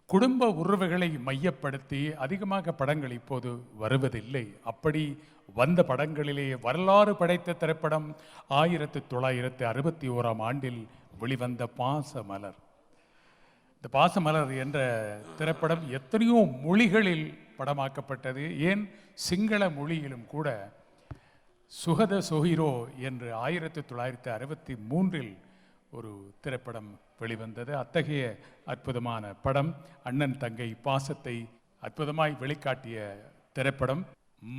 குடும்ப உறவுகளை மையப்படுத்தி அதிகமாக படங்கள் இப்போது வருவதில்லை. அப்படி வந்த படங்களிலே வரலாறு படைத்த திரைப்படம் 1961 வெளிவந்த பாசமலர். இந்த பாசமலர் என்ற திரைப்படம் எத்தனையோ மொழிகளில் படமாக்கப்பட்டது. ஏன் சிங்கள மொழியிலும் கூட சுகத சொஹிரோ என்று 1963 ஒரு திரைப்படம் வெளிவந்தது. அத்தகைய அற்புதமான படம் அண்ணன் தங்கை பாசத்தை அற்புதமாய் வெளிக்காட்டிய திரைப்படம்.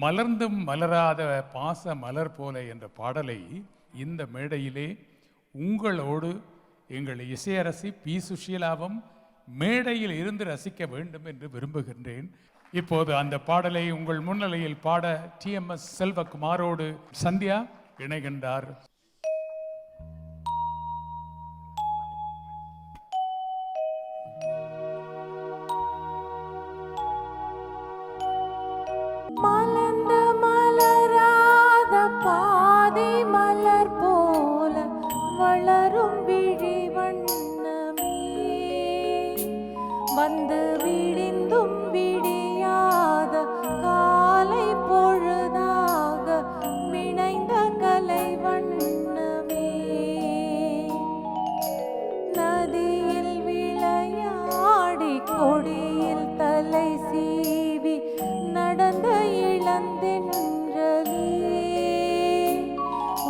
மலர்ந்தும் மலராத பாச மலர் போல என்ற பாடலை இந்த மேடையிலே உங்களோடு எங்கள் இசையரசி பி. சுஷீலாவும் மேடையில் இருந்து ரசிக்க வேண்டும் என்று விரும்புகின்றேன். இப்போது அந்த பாடலை உங்கள் முன்னிலையில் பாட TMS செல்வகுமாரோடு சந்தியா இணைகின்றார். மலர்ந்த மலராத பாதி மலர் போல வளரும் விழி வண்ணமே, வந்து விடிந்தும் விடியாத காலை பொழுதாக விளைந்த கலை வண்ணமே, நதியில் விளையாடி கொடியில் தலை சீவி நடந்த இளந்தென்றலே,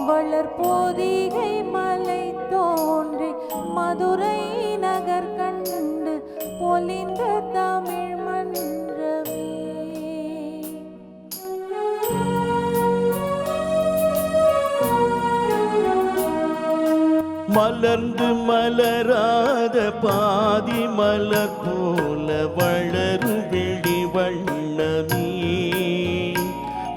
வளர்போதிகை மலை தோன்றி மதுரை நகர் கண்டு பொலிந்த தமிழ் மன்றமே. மலர்ந்து மலராத பாதி மலர் போல வளரும் விழி வண்ணமே,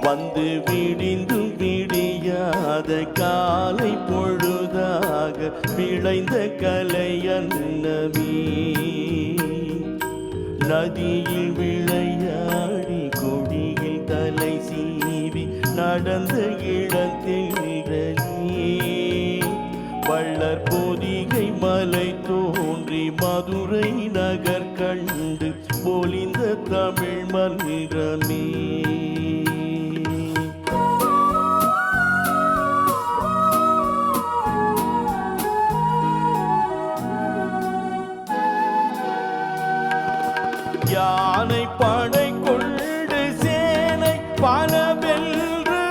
வந்து விடிந்து விடியாத காலை பொழுதாக விளைந்த கலையன்னமே, நதியில் விளையாடி கொடியில் தலை சீவி நடந்த இளந்தென்றலே, வள்ளற் பொதிகை மலை தோன்றி மதுரை நகர் கண்டு பொலிந்த தமிழ் மன்றமே. யானை படை கொண்டு சேனை பல வென்று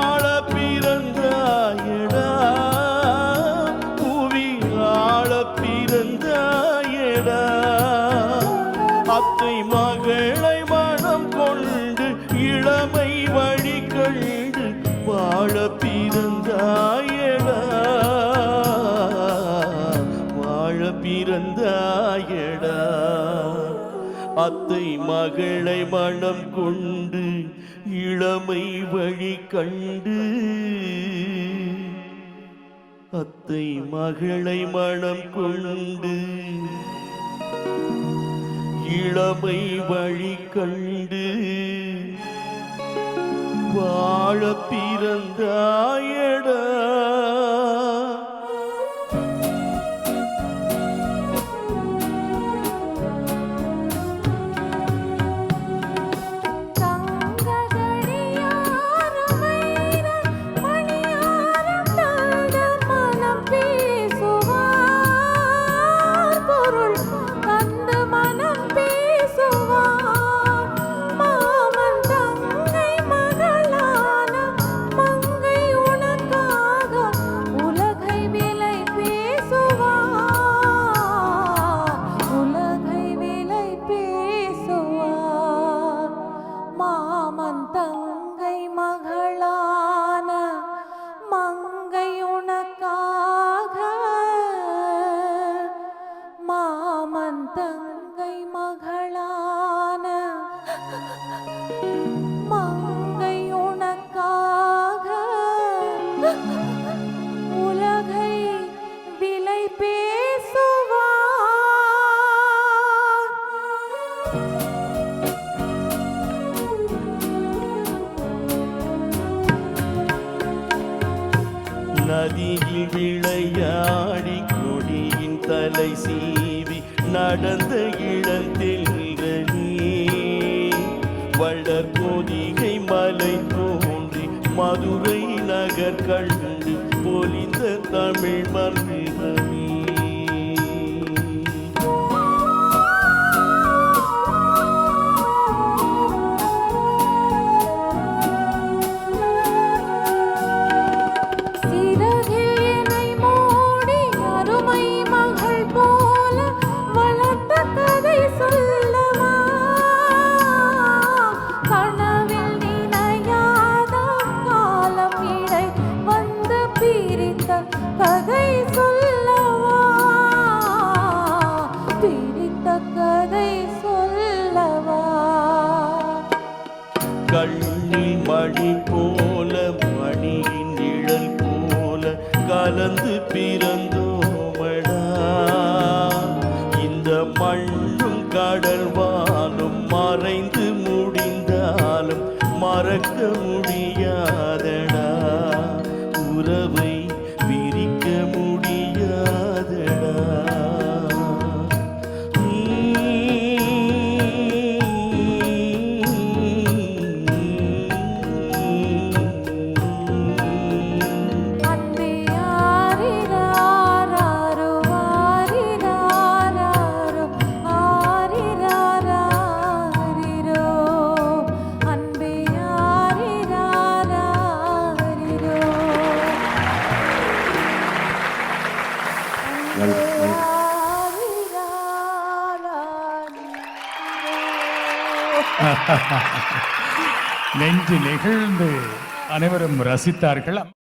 ஆள பிறந்தாயடா, புவி ஆள பிறந்தாயடா, அத்தை மகளை மனம் கொண்டு இளமை வழி கண்டு வாழ பிறந்தாயடா, வாழ பிறந்தாயடா, அத்தை மகளை மனம் கொண்டு இளமை வழி கண்டு, அத்தை மகளை மனம் கொண்டு இளமை வழி கண்டு வாழ பிறந்தாயடா. மாமன் தங்கை மகளான மங்கை உனக்கா நதியில் விளையாடி கொடியின் தலை சீவி நடந்த இளந்தென்றே வளர் பொதிகை மலை தோன்றி மதுரை நகர் கண்டு பொலிந்த தமிழ் மல்லிகமே. சிறகில் என்னை மூடி அருமை மகள் போல வளர்த்த கதை சொல்லவா? கனவில் நினையாத காலம் இடை வந்து பிரித்த கதை சொல்லவா? பிரித்த கதை சொல்லவா? கண்ணில் மணி போல மணியின் நிழல் போல கலந்து பிறந்தோமடா. இந்த மண்ணும் கடல் வானும் மறைந்து முடிந்தாலும் மறக்க முடியாதடா. உறவை பிரிக்க முடியாதடா. அன்பே ஆரிராராரோ ஆரிராராரோ ஆரிராராரிரோ. அன்பே ஆரிராராரிரோ. அன்பே ஆரிராராரிரோ. நெஞ்சு நெகிழ்ந்து அனைவரும் ரசித்தார்கள்.